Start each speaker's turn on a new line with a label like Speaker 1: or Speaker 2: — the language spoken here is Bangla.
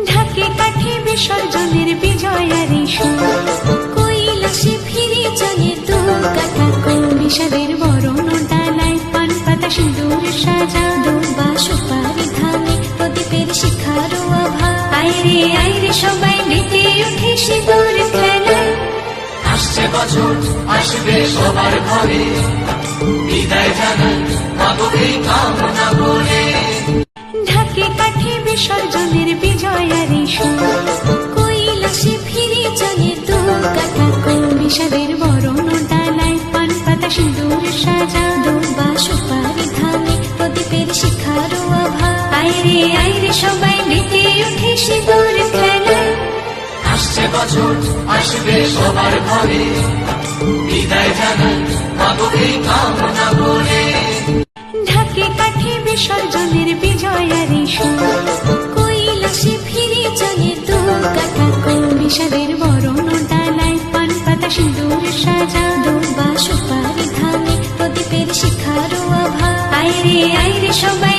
Speaker 1: ঢাকে কাঠে বিসর্জনের বিজয়ারি সুর, কৈলাসে ফিরে চলে দুর্গাটা বিষাদের বরণ ডালায়, পান পাতা সিঁদুর সাজা, দুর্বা সুপারি ধামে প্রদীপের শিখার আভা। আইরে সবাই মেতে উঠে সিঁদুর খেলায়।
Speaker 2: আসছে বছর আসবে সবার ঘরে, বিদায় জানাই মাগোকে কামনা করে।
Speaker 1: ঢাকে কাঠে বিসর্জনের বিজয়ারি সুর, কৈলাসে ফিরে চলে দুর্গাটা বিষাদের বরণ ডালায়, পান পাতা সিঁদুর সাজা, দুর্বা সুপারি ধামে প্রদীপের শিখার আভা। আইরে সবাই মেতে উঠে সিঁদুর খেলায়।
Speaker 2: আসছে বছর আসবে সবার ঘরে, বিদায় জানাই মাগোকে কামনা করে।
Speaker 1: ঢাকে কাঠে বিসর্জনের বিজয়ারি সুর, কৈলাসে ফিরে চলে দুর্গাটা বিষাদের বরণ ডালায়, পান পাতা সিঁদুর সাজা, দুর্বা সুপারি ধামে প্রদীপের শিখার আভা। আইরে সবাই